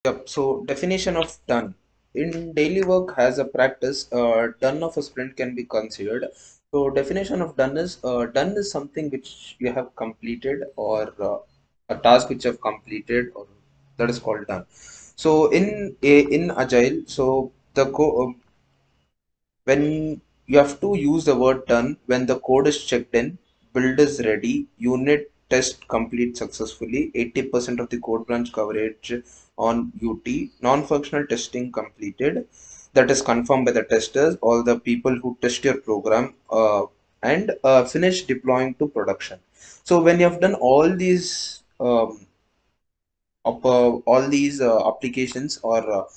Yep. So definition of done. In daily work has a practice, done of a sprint can be considered. So definition of done is something which you have completed or a task which you have completed or that is called done. So in Agile, so when you have to use the word done when the code is checked in, build is ready, unit test complete successfully, 80% of the code branch coverage on UT, non-functional testing completed, that is confirmed by the testers, all the people who test your program, and finish deploying to production. So when you have done all these applications or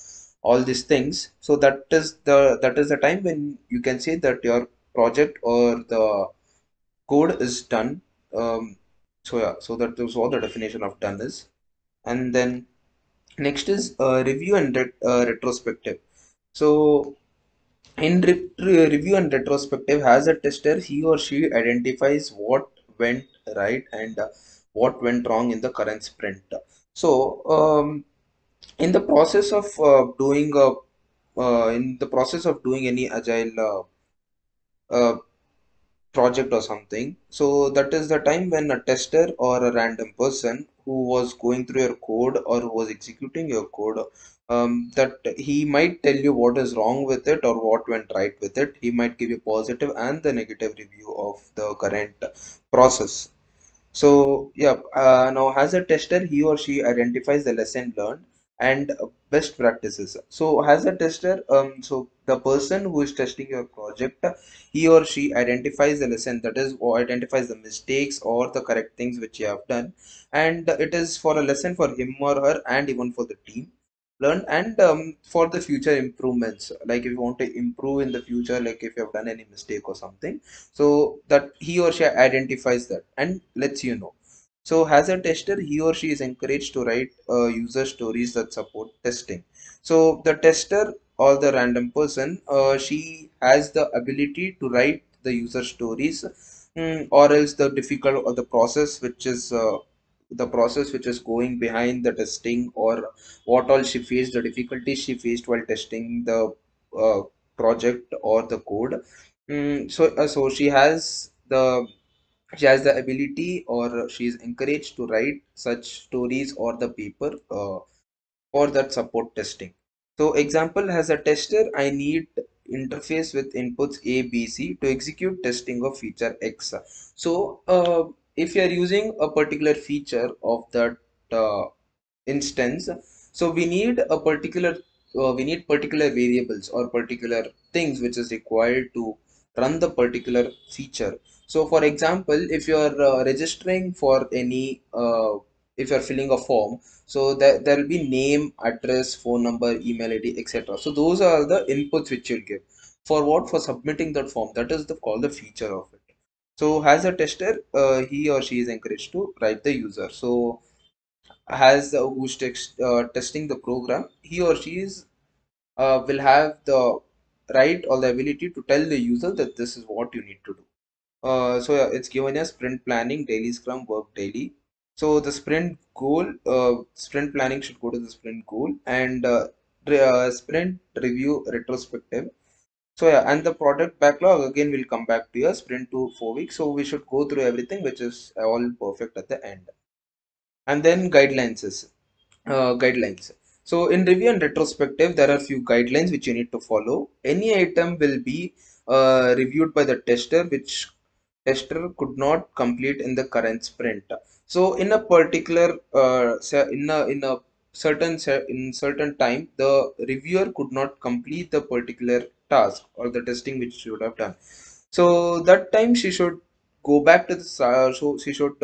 all these things, so that is the time when you can say that your project or the code is done. So yeah, so that is what the definition of done is. And then next is review and retrospective. So in review and retrospective, as a tester, he or she identifies what went right and what went wrong in the current sprint. So in the process of doing any agile project or something, so that is the time when a tester or a random person who was going through your code or who was executing your code, that he might tell you what is wrong with it or what went right with it. He might give you positive and the negative review of the current process. So yeah, now as a tester, he or she identifies the lesson learned and best practices. So as a tester, so the person who is testing your project, he or she identifies the lesson, that is, or identifies the mistakes or the correct things which you have done, and it is for a lesson for him or her and even for the team learn, and for the future improvements, like if you want to improve in the future, like if you have done any mistake or something, so that he or she identifies that and lets you know. So as a tester, he or she is encouraged to write user stories that support testing. So the tester or the random person, she has the ability to write the user stories, or else the difficult or the process which is going behind the testing, or what all she faced, the difficulties she faced while testing the uh, project or the code. So she has the ability, or she is encouraged to write such stories or the paper for that support testing. So example, as a tester, I need interface with inputs A, B, C to execute testing of feature X. So if you are using a particular feature of that uh, instance, so we need particular variables or particular things which is required to run the particular feature. So for example, if you are registering for any if you are filling a form, so there will be name, address, phone number, email ID, etc. So those are the inputs which you'll give for what, for submitting that form. That is the called the feature of it. So as a tester, he or she is encouraged to write the user. So has who's testing the program, he or she is will have the right or the ability to tell the user that this is what you need to do. So yeah, it's given as sprint planning, daily scrum, work daily. So the sprint planning should go to the sprint goal, and sprint review retrospective. So yeah, and the product backlog again will come back to your sprint to 4 weeks. So we should go through everything which is all perfect at the end. And then guidelines. So in review and retrospective, there are few guidelines which you need to follow. Any item will be reviewed by the tester, which tester could not complete in the current sprint. So in a particular in a in certain time, the reviewer could not complete the particular task or the testing which she would have done. So that time she should go back to the so she should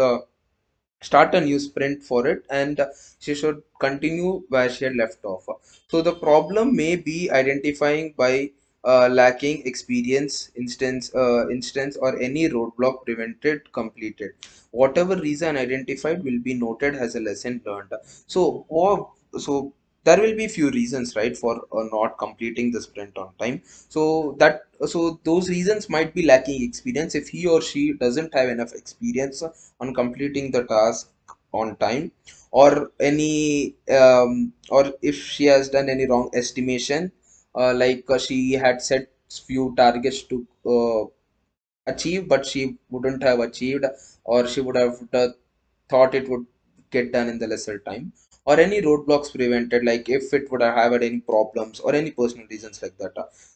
start a new sprint for it, and she should continue where she had left off. So the problem may be identifying by lacking experience, instance or any roadblock prevented completed. Whatever reason identified will be noted as a lesson learned. So there will be few reasons, right, for not completing the sprint on time. So those reasons might be lacking experience. If he or she doesn't have enough experience on completing the task on time, or any or if she has done any wrong estimation, like she had set few targets to achieve, but she wouldn't have achieved, or she would have thought it would get done in the lesser time, or any roadblocks prevented, like if it would have had any problems or any personal reasons like that.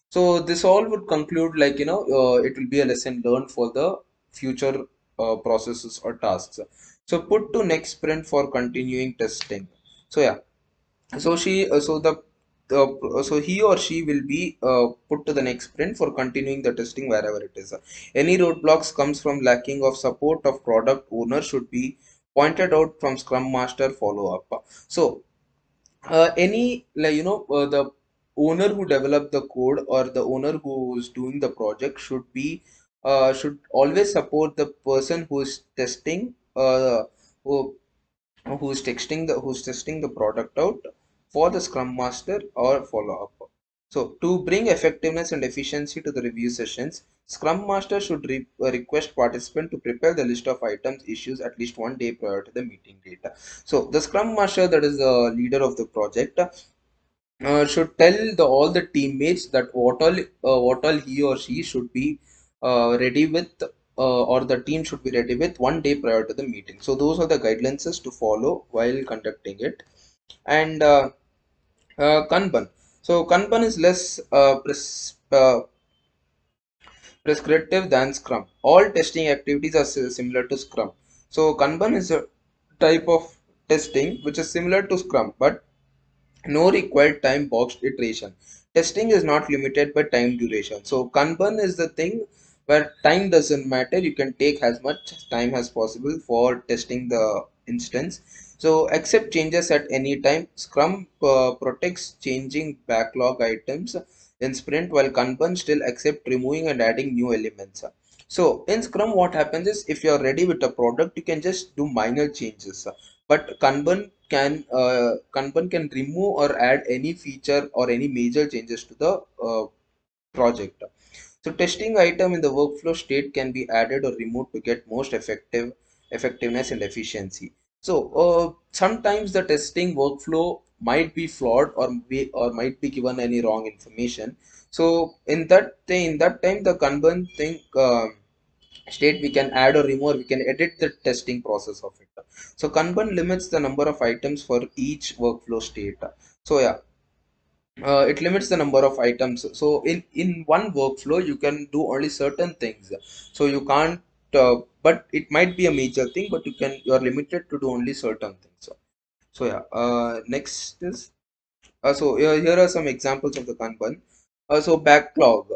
So this all would conclude, like, it will be a lesson learned for the future processes or tasks. So put to next sprint for continuing testing. So yeah, so so he or she will be put to the next sprint for continuing the testing wherever it is. Any roadblocks comes from lacking of support of product owner should be pointed out from Scrum Master follow up. So any, like, the owner who developed the code or the owner who is doing the project should always support the person who is testing, who who's testing the product out for the scrum master or follow up. So to bring effectiveness and efficiency to the review sessions, scrum master should request participant to prepare the list of items issues at least 1 day prior to the meeting date. So the scrum master, that is the leader of the project, should tell all the teammates that what all he or she should be ready with, or the team should be ready with 1 day prior to the meeting. So those are the guidelines to follow while conducting it. And Kanban. So Kanban is less prescriptive than Scrum. All testing activities are similar to Scrum. So Kanban is a type of testing which is similar to Scrum, but no required time boxed iteration. Testing is not limited by time duration. So Kanban is the thing where time doesn't matter. You can take as much time as possible for testing the instance. So accept changes at any time. Scrum protects changing backlog items in sprint, while Kanban still accept removing and adding new elements. So in Scrum, what happens is if you are ready with a product, you can just do minor changes. But Kanban can remove or add any feature or any major changes to the project. So testing item in the workflow state can be added or removed to get most effectiveness and efficiency. So sometimes the testing workflow might be flawed, or might be given any wrong information. So in that time, the Kanban thing state, we can add or remove, we can edit the testing process of it. So Kanban limits the number of items for each workflow state. So yeah, it limits the number of items. So in one workflow you can do only certain things. So you can't but it might be a major thing, but you are limited to do only certain things. So yeah, next is here are some examples of the Kanban. So backlog.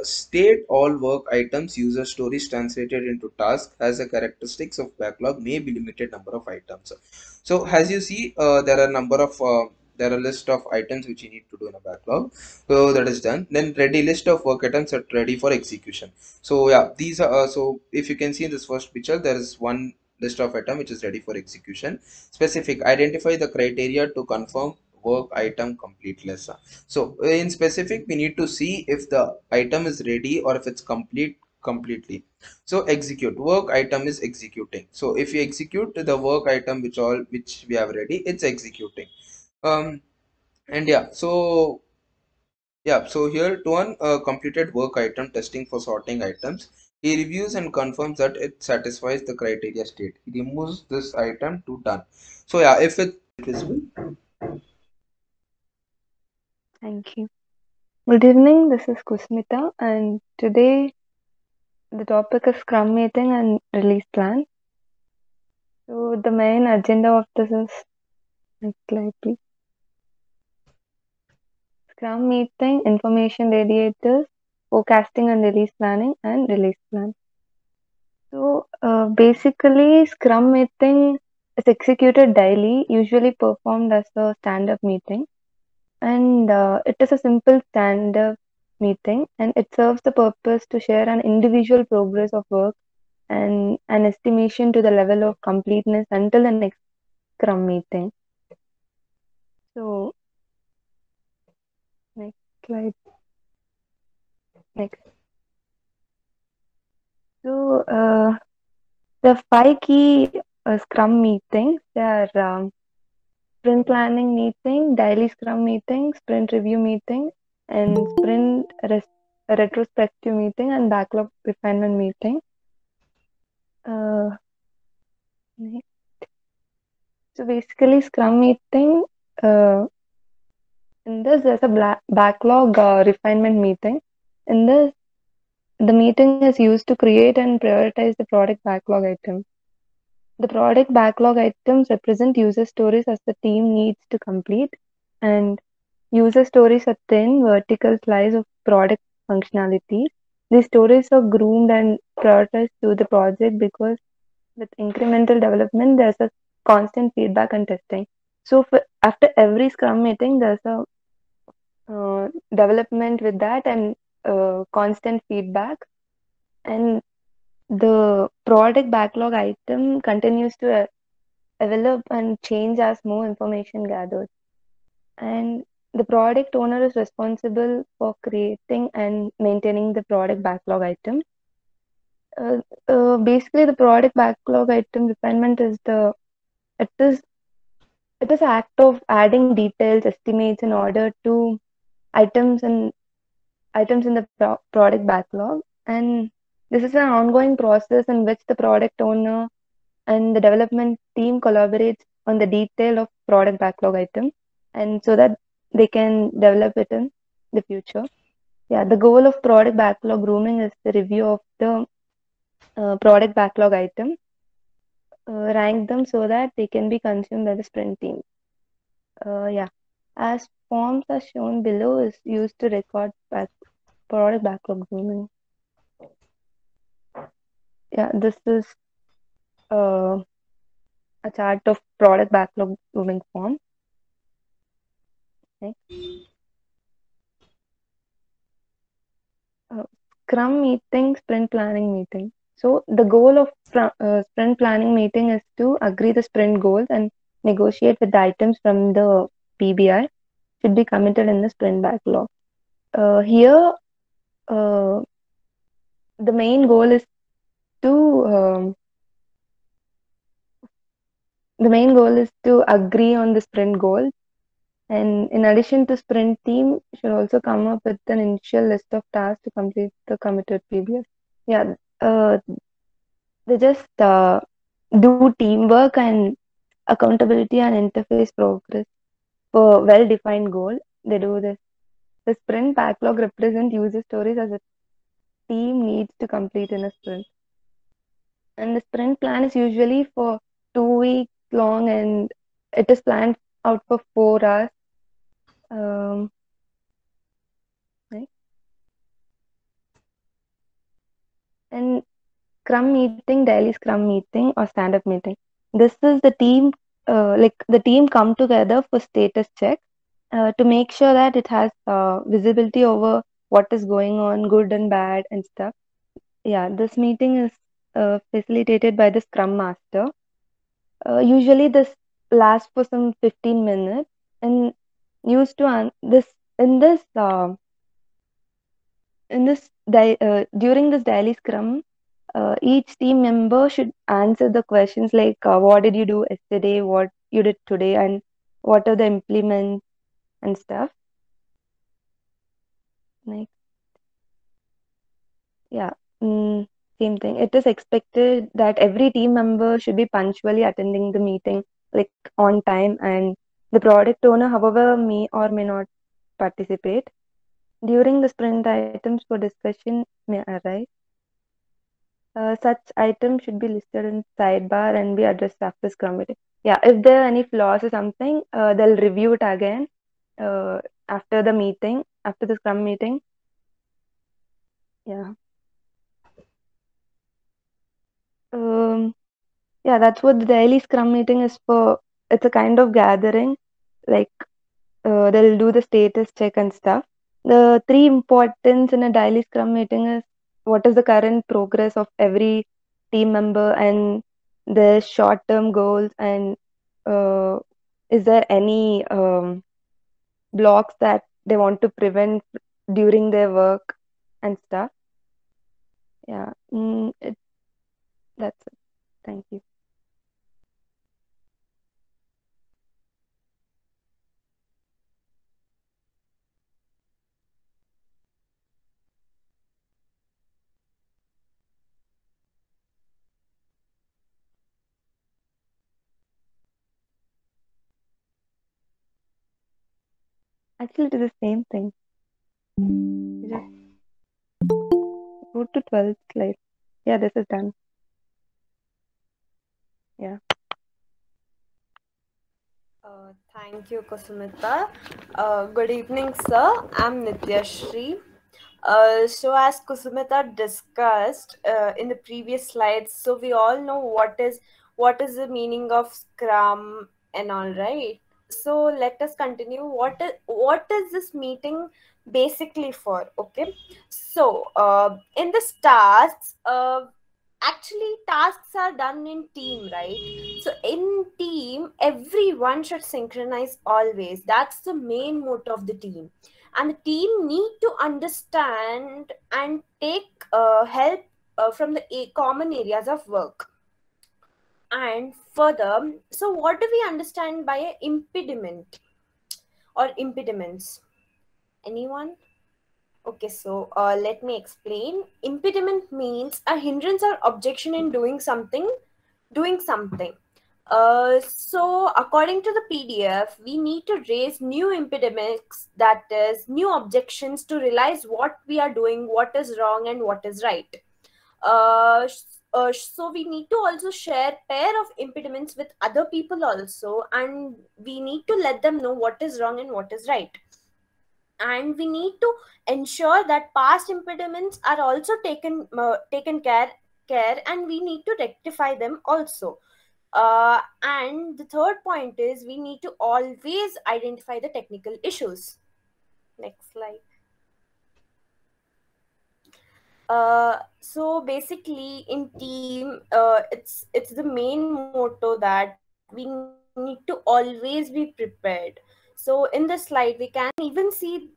State all work items, user stories translated into task has a characteristics of backlog may be limited number of items. So as you see, there are list of items which you need to do in a backlog. So that is done. Then ready list of work items are ready for execution. So yeah, these are so if you can see in this first picture, there is one list of item which is ready for execution. Specific, identify the criteria to confirm work item completeness. So in specific, we need to see if the item is ready or if it's completely. So execute, work item is executing. So if you execute the work item which we have ready, it's executing. um and so here to one completed work item testing for sorting items. He reviews and confirms that it satisfies the criteria state. He removes this item to done. So yeah, if it's visible. Thank you. Good evening, this is Kusmita, and today the topic is Scrum meeting and release plan. So, the main agenda of this is next slide, please. Scrum meeting, information radiators, forecasting and release planning, and release plan. So, basically, Scrum meeting is executed daily, usually performed as a stand up meeting, and it is a simple stand up meeting, and it serves the purpose to share an individual progress of work and an estimation to the level of completeness until the next Scrum meeting. So, next slide. Next. So, the five key Scrum meetings, they are sprint planning meeting, daily scrum meeting, sprint review meeting, and retrospective meeting and backlog refinement meeting. Uh, so basically, scrum meeting. Uh, in this, there's a backlog refinement meeting. In this, the meeting is used to create and prioritize the product backlog item. The product backlog items represent user stories as the team needs to complete, and user stories are thin, vertical slice of product functionalities. These stories are groomed and prioritized through the project because with incremental development, there's a constant feedback and testing. So after every Scrum meeting, there's a development with that and constant feedback. And the product backlog item continues to develop and change as more information gathered. And the product owner is responsible for creating and maintaining the product backlog item. Uh, Basically, the product backlog item refinement is it is it is act of adding details, estimates in order to items and items in the product backlog. And this is an ongoing process in which the product owner and the development team collaborates on the detail of product backlog item, and so that they can develop it in the future. Yeah, the goal of product backlog grooming is the review of the product backlog item, rank them so that they can be consumed by the sprint team. Yeah, as forms are shown below is used to record product backlog grooming. Yeah, this is uh, a chart of product backlog grooming form. Right? Uh, Scrum meeting, sprint planning meeting. So the goal of sprint planning meeting is to agree the sprint goals and negotiate with the items from the PBI should be committed in the sprint backlog. Here, uh, the main goal is to agree on the sprint goal, and in addition to sprint team should also come up with an initial list of tasks to complete the committed PBI. Yeah, they just do teamwork and accountability and interface progress for well-defined goal. They do this. The sprint backlog represent user stories as a team needs to complete in a sprint. And the sprint plan is usually for 2 weeks long, and it is planned out for 4 hours. Um, right? And Scrum meeting, daily Scrum meeting, or stand-up meeting. This is the team, the team come together for status check to make sure that it has visibility over what is going on, good and bad and stuff. Yeah, this meeting is facilitated by the Scrum Master. Usually, this lasts for some 15 minutes, and used to this in this during this daily Scrum. Each team member should answer the questions like what did you do yesterday, what you did today, and what are the implements and stuff. Like, yeah, mm, same thing. It is expected that every team member should be punctually attending the meeting, like on time, and the product owner, however, may or may not participate. During the sprint, items for discussion may arise. Such items should be listed in sidebar and be addressed after Scrum meeting. Yeah, if there are any flaws or something, they'll review it again after the meeting, after the Scrum meeting. Yeah. Um, yeah, that's what the daily Scrum meeting is for. It's a kind of gathering, like they'll do the status check and stuff. The three importance in a daily Scrum meeting is what is the current progress of every team member and the short-term goals, and uh, is there any blocks that they want to prevent during their work and stuff. Yeah, that's it. Thank you. Actually, it is the same thing. You just go to 12th slide. Yeah, this is done. Yeah. Thank you, Kusumita. Good evening, sir. I'm Nityashri. So as Kusumita discussed in the previous slides, so we all know what is the meaning of Scrum and all, right? So let us continue. What is this meeting basically for? Okay, so in the tasks, actually tasks are done in team, right? So in team, everyone should synchronize always. That's the main motto of the team, and the team need to understand and take help from the common areas of work. And further, so what do we understand by a impediment or impediments? Anyone? Okay, so let me explain. Impediment means a hindrance or objection in doing something. So according to the PDF, we need to raise new impediments, that is, new objections to realize what we are doing, what is wrong, and what is right. So we need to also share pair of impediments with other people also, and we need to let them know what is wrong and what is right. And we need to ensure that past impediments are also taken care, and we need to rectify them also. And the third point is we need to always identify the technical issues. Next slide. So basically in team, it's the main motto that we need to always be prepared. So in this slide we can even see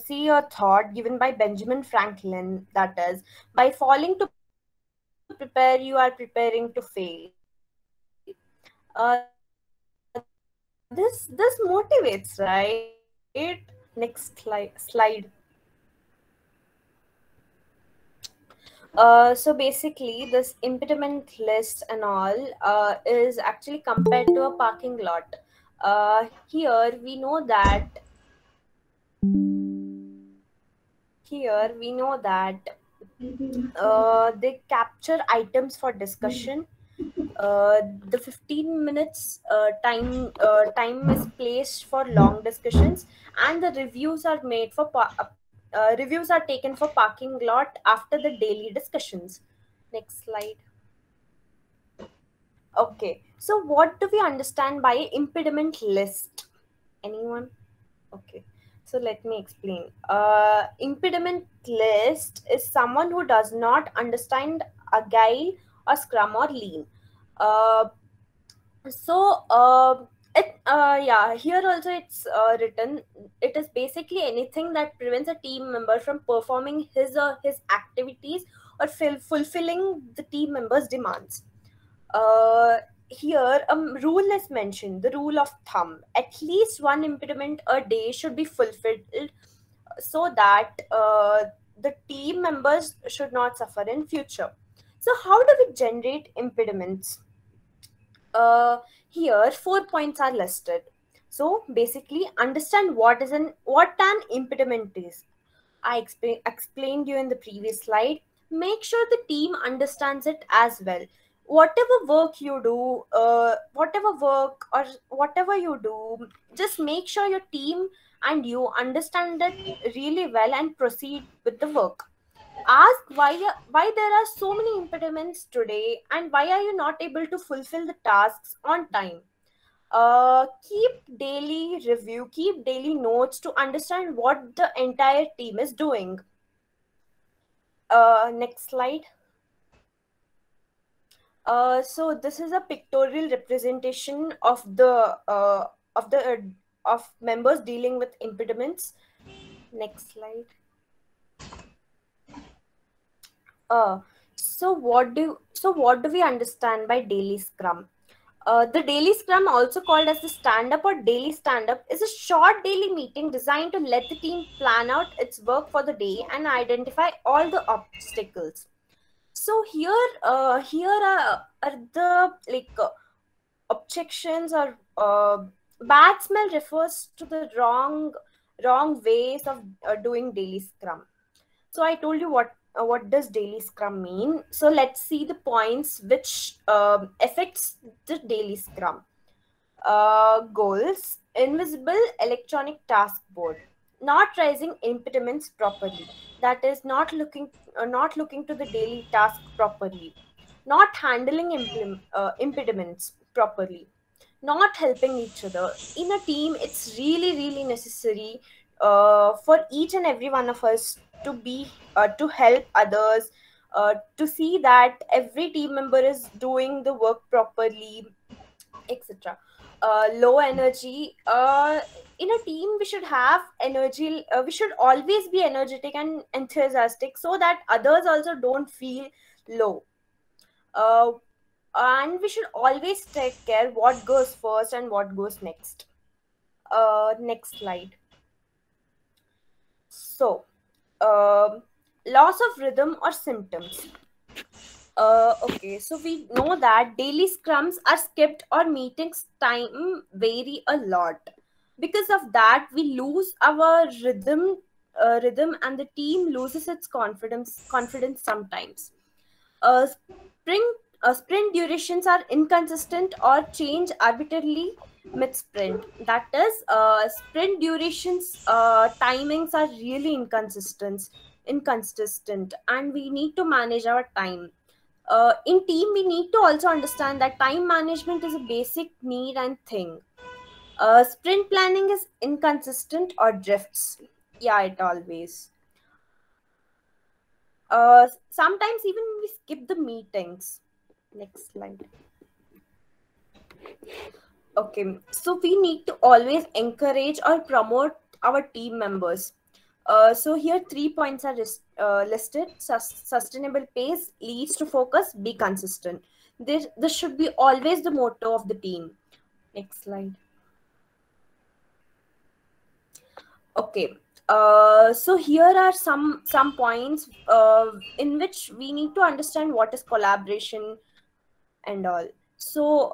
see a thought given by Benjamin Franklin, that is, by falling to prepare, you are preparing to fail. This motivates, right? Next slide. So basically, this impediment list and all is actually compared to a parking lot. Here we know that they capture items for discussion. The 15 minutes time is placed for long discussions, and the reviews are taken for parking lot after the daily discussions. Next slide. Okay, so what do we understand by impediment list? Anyone? Okay, so let me explain. Impediment list is someone who does not understand Agile or Scrum or Lean. Uh, so yeah, here also it's written. It is basically anything that prevents a team member from performing his or his activities or fulfilling the team member's demands. uh, Here a rule is mentioned, the rule of thumb: at least one impediment a day should be fulfilled, so that the team members should not suffer in future. So how do we generate impediments? uh, Here 4 points are listed. So basically, understand what an impediment is. I explained you in the previous slide. Make sure the team understands it as well. Whatever work or whatever you do, just make sure your team and you understand it really well and proceed with the work. Ask why there are so many impediments today, and why are you not able to fulfill the tasks on time. Keep daily notes to understand what the entire team is doing. Next slide. So this is a pictorial representation of members dealing with impediments. Next slide. Uh, so what do we understand by daily scrum? The daily scrum, also called as the stand up or daily stand up, is a short daily meeting designed to let the team plan out its work for the day and identify all the obstacles. So here are the objections, or bad smell refers to the wrong ways of doing daily scrum. So I told you what does daily scrum mean. So let's see the points which affects the daily scrum. Goals: invisible electronic task board, not raising impediments properly, that is not looking to the daily task properly, not handling impediments properly, not helping each other. In a team, it's really necessary for each and every one of us to be to help others, to see that every team member is doing the work properly, etc. Low energy. In a team, we should have energy. We should always be energetic and enthusiastic so that others also don't feel low. Uh, and we should always take care what goes first and what goes next. Next slide. So, loss of rhythm or symptoms. Okay, so we know that daily scrums are skipped or meetings time vary a lot. Because of that, we lose our rhythm, and the team loses its confidence sometimes. Uh, spring Sprint durations are inconsistent or change arbitrarily mid sprint. That is, sprint durations timings are really inconsistent, and we need to manage our time. In team, we need to also understand that time management is a basic need and thing. Sprint planning is inconsistent or drifts. Yeah, it always. Sometimes even we skip the meetings. Next slide. Okay, so we need to always encourage or promote our team members. So here 3 points are listed. Sustainable pace leads to focus. Be consistent. This should be always the motto of the team. Next slide. Okay. So here are some points in which we need to understand what is collaboration and all. So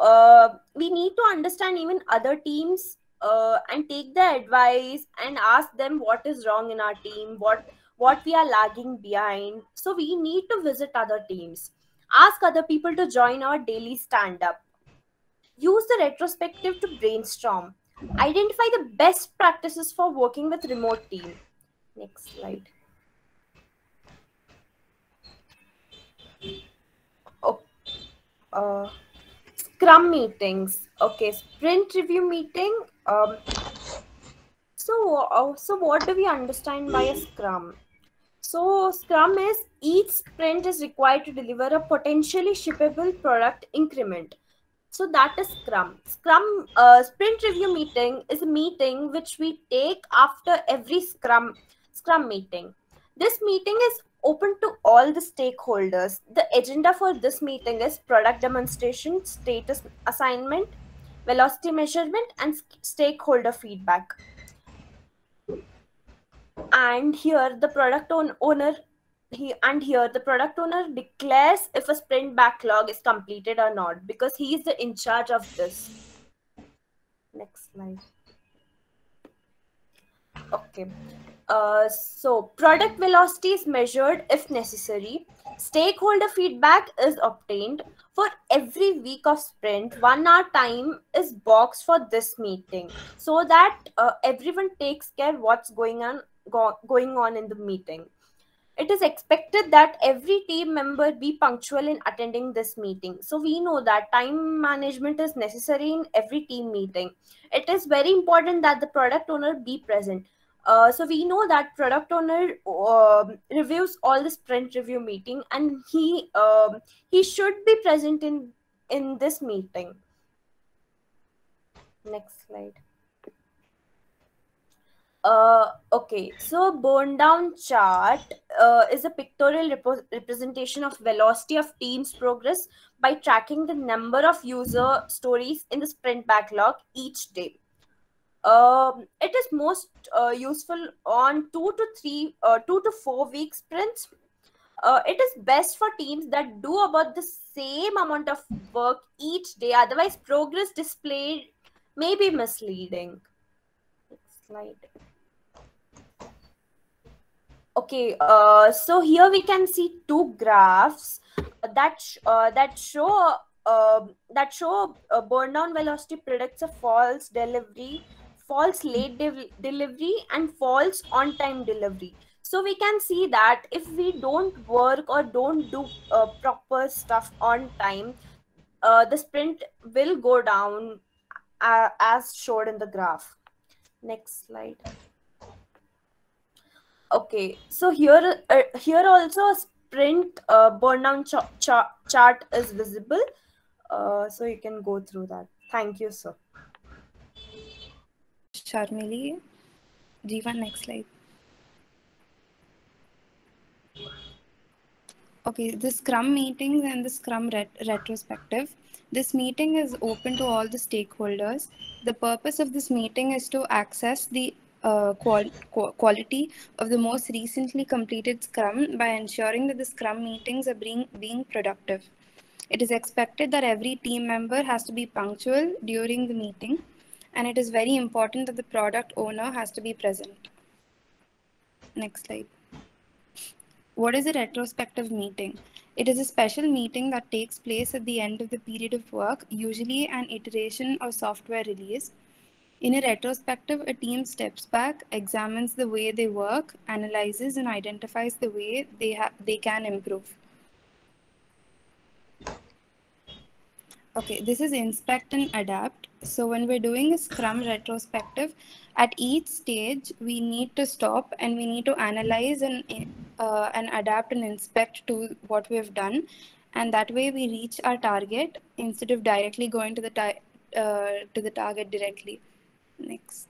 we need to understand even other teams, and take the advice and ask them what is wrong in our team, what we are lagging behind. So we need to visit other teams, ask other people to join our daily stand up, use the retrospective to brainstorm, identify the best practices for working with remote team. Next slide. Oh, uh, Scrum meetings. Okay, sprint review meeting. So what do we understand by a Scrum? So Scrum is each sprint is required to deliver a potentially shippable product increment. So that is Scrum. Sprint review meeting is a meeting which we take after every Scrum meeting. This meeting is open to all the stakeholders. The agenda for this meeting is product demonstration, status assignment, velocity measurement, and stakeholder feedback. And here the product owner declares if a sprint backlog is completed or not, because he is the in charge of this. Next slide. Okay. So product velocity is measured if necessary. Stakeholder feedback is obtained. For every week of sprint, 1 hour time is boxed for this meeting, so that everyone takes care what's going on in the meeting. It is expected that every team member be punctual in attending this meeting. So we know that time management is necessary in every team meeting. It is very important that the product owner be present. So we know that product owner reviews all the sprint review meeting, and he should be present in this meeting. Next slide. Okay, so burn down chart is a pictorial representation of velocity of team's progress by tracking the number of user stories in the sprint backlog each day. It is most useful on 2 to 4 week sprints. It is best for teams that do about the same amount of work each day. Otherwise, progress displayed may be misleading. Next slide. Okay, so here we can see two graphs that show burn down velocity predicts a false delivery, false delivery, and false on time delivery. So we can see that if we don't work or don't do proper stuff on time, the sprint will go down as showed in the graph. Next slide. Okay, so here also a sprint burn-down chart is visible. So you can go through that. Thank you, sir. Sharmili, Jivan, next slide. Okay, the Scrum meetings and the Scrum retrospective. This meeting is open to all the stakeholders. The purpose of this meeting is to access the quality of the most recently completed Scrum by ensuring that the Scrum meetings are being productive. It is expected that every team member has to be punctual during the meeting, and it is very important that the product owner has to be present. Next slide. What is a retrospective meeting? It is a special meeting that takes place at the end of the period of work, usually an iteration or software release. In a retrospective, a team steps back, examines the way they work, analyzes, and identifies the way they can improve. Okay, this is inspect and adapt. So when we're doing a Scrum retrospective, at each stage we need to stop and we need to analyze and adapt and inspect to what we've done, and that way we reach our target instead of directly going to the target directly. Next.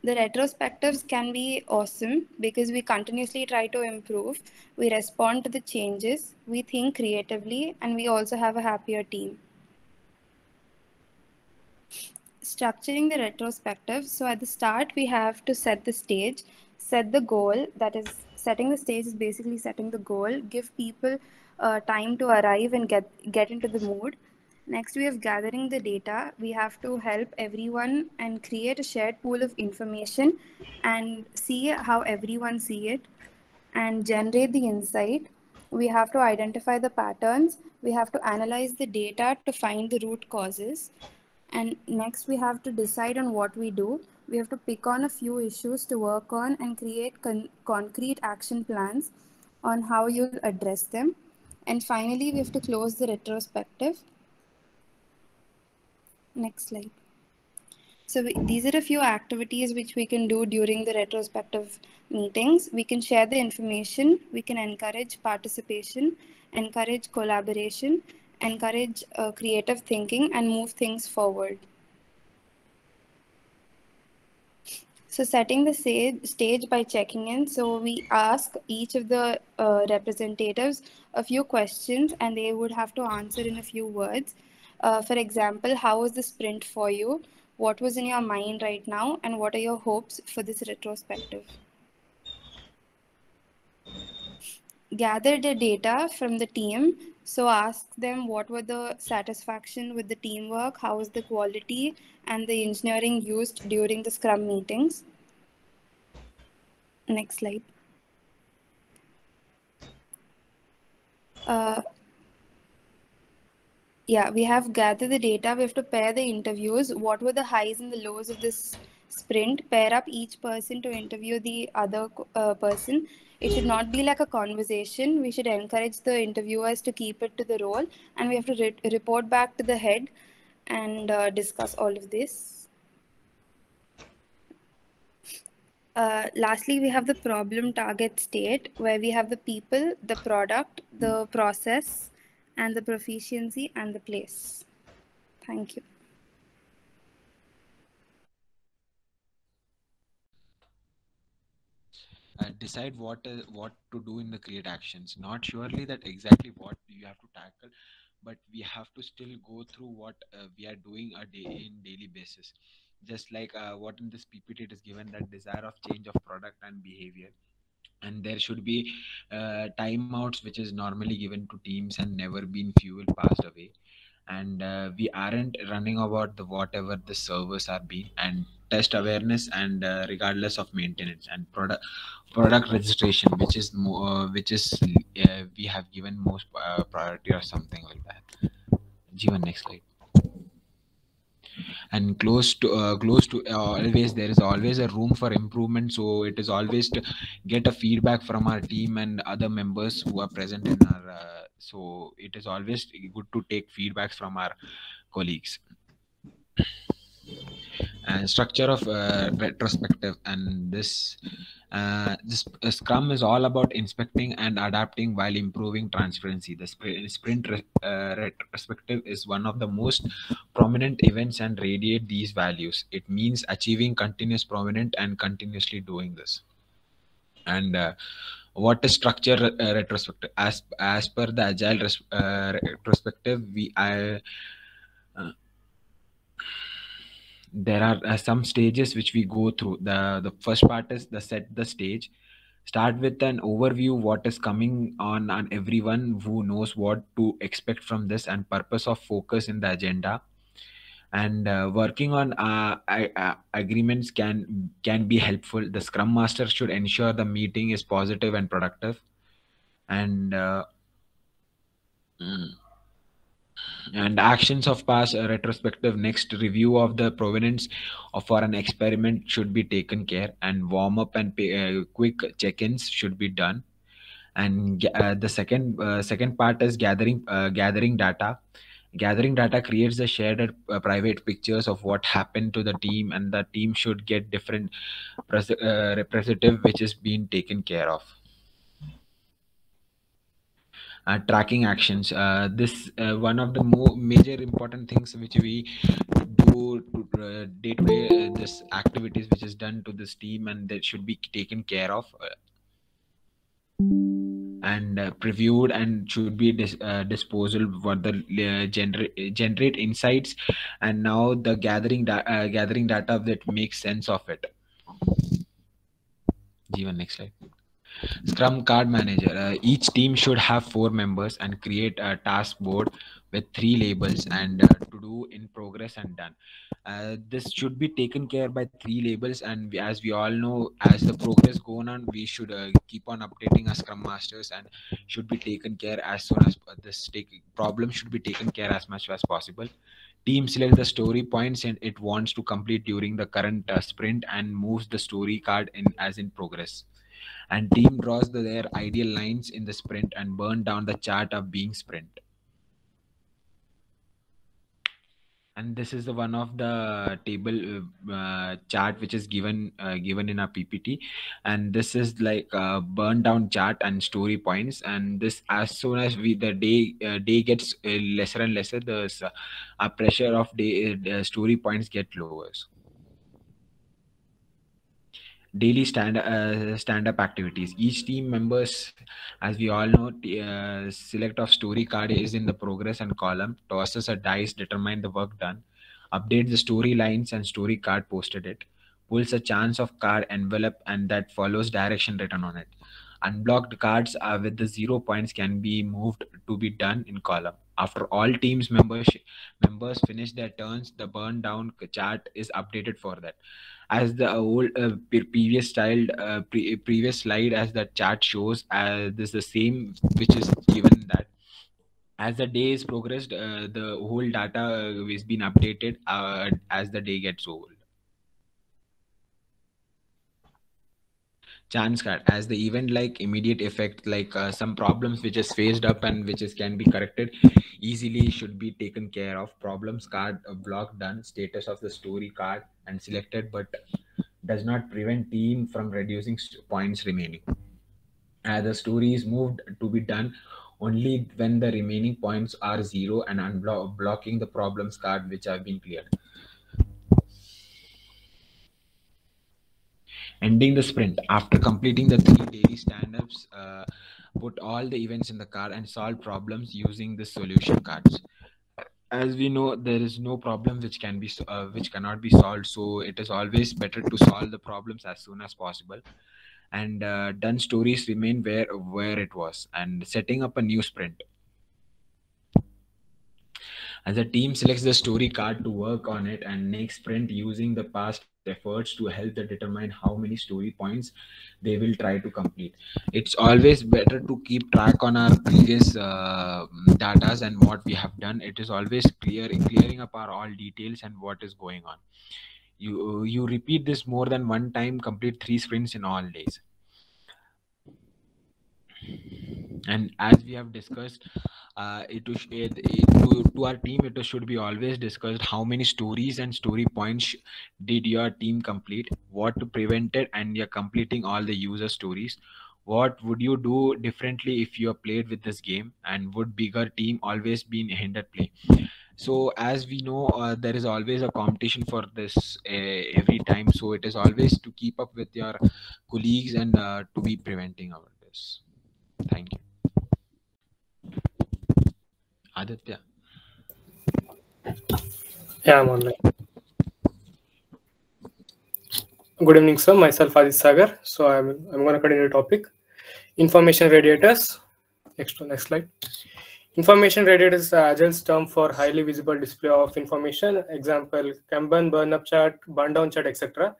The retrospectives can be awesome because we continuously try to improve, we respond to the changes, we think creatively, and we also have a happier team. Structuring the retrospective. So at the start, we have to set the stage, set the goal. That is, setting the stage is basically setting the goal, give people time to arrive and get into the mood. Next, we have gathering the data. We have to help everyone and create a shared pool of information and see how everyone see it and generate the insight. We have to identify the patterns. We have to analyze the data to find the root causes. And next, we have to decide on what we do. We have to pick on a few issues to work on and create concrete action plans on how you'll address them. And finally, we have to close the retrospective. Next slide. So these are a few activities which we can do during the retrospective meetings. We can share the information, we can encourage participation, encourage collaboration, encourage creative thinking, and move things forward. So setting the stage by checking in. So we ask each of the representatives a few questions and they would have to answer in a few words. For example, how was the sprint for you? What was in your mind right now? And what are your hopes for this retrospective? Gather the data from the team. So ask them what were the satisfaction with the teamwork, how was the quality and the engineering used during the Scrum meetings. Next slide. Yeah, we have gathered the data. We have to pair the interviews. What were the highs and the lows of this sprint? Pair up each person to interview the other person. It should not be like a conversation. We should encourage the interviewers to keep it to the role. And we have to report back to the head and discuss all of this. Lastly, we have the problem target state where we have the people, the product, the process, and the proficiency and the place. Thank you. Decide what to do in the create actions. Not surely that exactly what you have to tackle, but we have to still go through what we are doing a day in daily basis. Just like what in this PPT it is given, that desire of change of product and behavior. and there should be timeouts which is normally given to teams and never been fuel passed away, and we aren't running about the whatever the servers are being, and test awareness, and regardless of maintenance, and product registration which is more which is we have given most priority or something like that. Jeevan, next slide. And close to always, there is always a room for improvement, so it is always to get a feedback from our team and other members who are present in our so it is always good to take feedbacks from our colleagues. And structure of retrospective, and this scrum is all about inspecting and adapting while improving transparency. The retrospective is one of the most prominent events and radiate these values. It means achieving continuous prominent and continuously doing this. And what is structure retrospective? As per the agile retrospective, there are some stages which we go through. The first part is the set the stage. Start with an overview what is coming on, and everyone who knows what to expect from this, and purpose of focus in the agenda. And working on agreements can be helpful. The scrum master should ensure the meeting is positive and productive. And mm, and actions of past retrospective. Next, review of the provenance for an experiment should be taken care, and warm up and quick check-ins should be done. And the second part is gathering data. Gathering data creates a shared private pictures of what happened to the team, and the team should get different representative which is being taken care of. Tracking actions. This one of the major important things which we do to day to day, this activities which is done to this team, and that should be taken care of and previewed, and should be disposal for the generate insights, and now the gathering data that makes sense of it. Jeevan, next slide. Scrum card manager. Each team should have 4 members and create a task board with 3 labels, and to do, in progress, and done. This should be taken care by 3 labels, and as we all know, as the progress going on, we should keep on updating our scrum masters, and should be taken care as soon as this problem should be taken care as much as possible. Team select the story points and it wants to complete during the current sprint, and moves the story card in as in progress. And team draws their ideal lines in the sprint and burn down the chart of being sprint. And this is the one of the table chart which is given in our PPT, and this is like a burn down chart and story points. And this, as soon as the day gets lesser and lesser, the pressure of story points get lower. Daily stand-up activities. Each team members, as we all know, select of story card is in the progress and column, tosses a dice, determine the work done, update the story lines and story card, posted it, pulls a chance of card envelope, and that follows direction written on it. Unblocked cards with the 0 points can be moved to be done in column. After all teams members finish their turns, the burn down chart is updated for that. As the old previous slide, as the chart shows, this is the same which is given that as the day is progressed, the whole data is being updated as the day gets old. Chance card, as the event like immediate effect, like some problems which is phased up and which is can be corrected easily, should be taken care of. Problems card, block done, status of the story card and selected, but does not prevent team from reducing points remaining. The story is moved to be done only when the remaining points are 0, and unblocking the problems card which have been cleared. Ending the sprint. After completing the 3 daily stand-ups, put all the events in the card and solve problems using the solution cards. As we know, there is no problem which cannot be solved, so it is always better to solve the problems as soon as possible. and done stories remain where it was, and setting up a new sprint. As a team selects the story card to work on it, and next sprint using the past efforts to help them determine how many story points they will try to complete. It's always better to keep track on our previous datas and what we have done. It is always clearing up our all details and what is going on. You repeat this more than one time, complete 3 sprints in all days. And as we have discussed, to our team, it should be always discussed how many stories and story points did your team complete, what prevented, and you're completing all the user stories. What would you do differently if you played with this game, and would bigger team always be in hindered play? So as we know, there is always a competition for this every time, so it is always to keep up with your colleagues and to be preventing about this. Thank you. Aditya. Yeah, I'm online. Good evening, sir. Myself, Adit Sagar. So I'm going to continue the topic. Information radiators. Next slide. Information radiators is Agile's term for highly visible display of information. Example, Kanban, burn-up chart, burn-down chart, etc.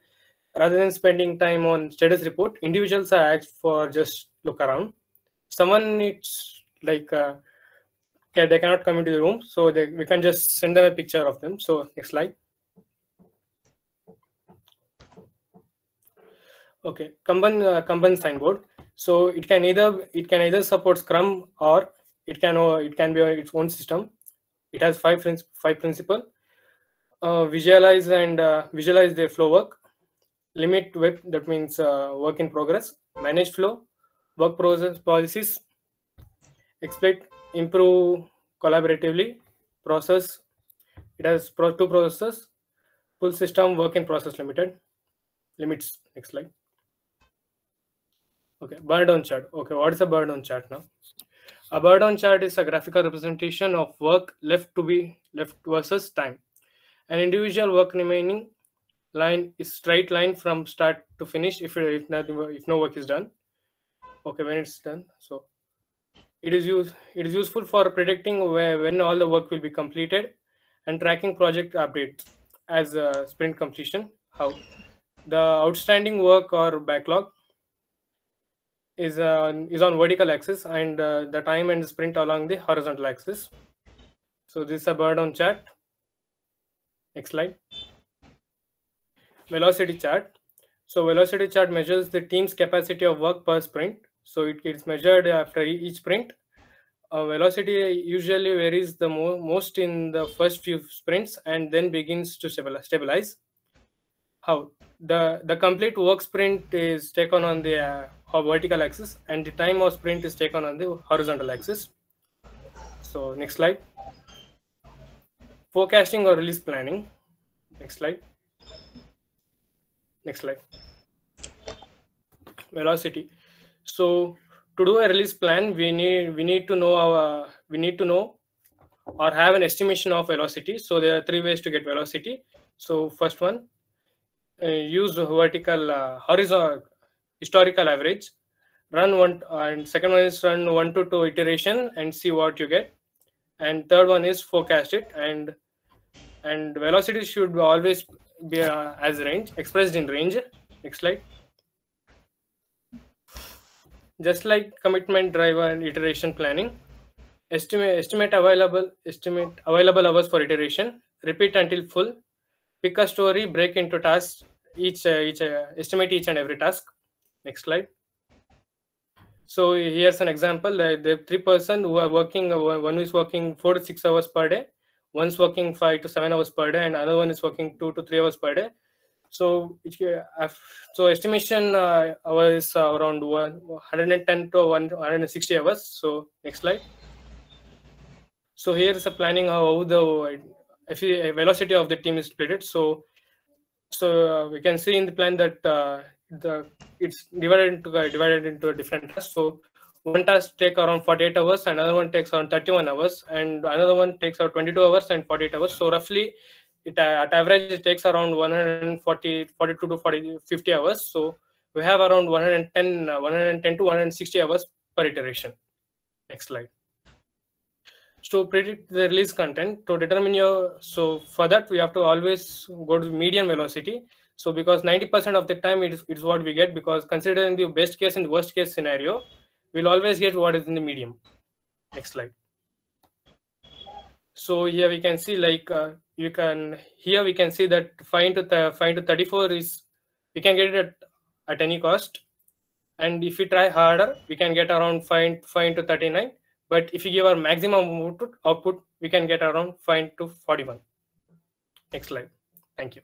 Rather than spending time on status report, individuals are asked for just look around. Someone needs like they cannot come into the room, so we can just send them a picture of them. So next slide. Okay, Kanban signboard. So it can either support Scrum, or it can be its own system. It has five principles. Visualize the flow work. Limit WIP, that means work in progress. Manage flow, work process policies. Exploit, improve collaboratively. Process, it has two processes. Full system, work in process limited. Limits. Next slide. Okay, burn down chart. Okay, what is a burn down chart now? A burn down chart is a graphical representation of work left versus time. An individual work remaining line is straight line from start to finish if no work is done. Okay, when it's done, so it is useful for predicting when all the work will be completed and tracking project updates as a sprint completion. How the outstanding work or backlog is on vertical axis, and the time and sprint along the horizontal axis. So this is a burn down chart. Next slide. Velocity chart. So velocity chart measures the team's capacity of work per sprint. So it is measured after each sprint. Velocity usually varies the most in the first few sprints and then begins to stabilize. How the complete work sprint is taken on the vertical axis, and the time of sprint is taken on the horizontal axis. So next slide. Forecasting or release planning. Next slide. Next slide. Velocity. So to do a release plan, we need to know or have an estimation of velocity. So there are 3 ways to get velocity. So first one, use vertical horizontal historical average. Run one, and second one is run 1 to 2 iteration and see what you get. And third one is forecast it, and velocity should always be as range, expressed in range. Next slide. Just like commitment driver and iteration planning, estimate available hours for iteration, repeat until full, pick a story, break into tasks, estimate each and every task. Next slide. So here's an example. The 3 persons who are working, one is working 4 to 6 hours per day, one's working 5 to 7 hours per day, and another one is working 2 to 3 hours per day. So estimation hours is around 110 to 160 hours. So next slide. So here is a planning how the velocity of the team is split. So we can see in the plan that it's divided into different tasks. So one task takes around 48 hours, another one takes around 31 hours, and another one takes around 22 hours and 48 hours. So roughly, at average, it takes around 142 to 50 hours. So we have around 110 to 160 hours per iteration. Next slide. To predict the release content, to determine so for that we have to always go to median velocity. So because 90% of the time it's what we get, because considering the best case and worst case scenario, we'll always get what is in the medium. Next slide. So here we can see here we can see that 5 to 34 is, we can get it at any cost, and if we try harder we can get around 5 to 39. But if you give our maximum output, we can get around 5 to 41. Next slide. Thank you.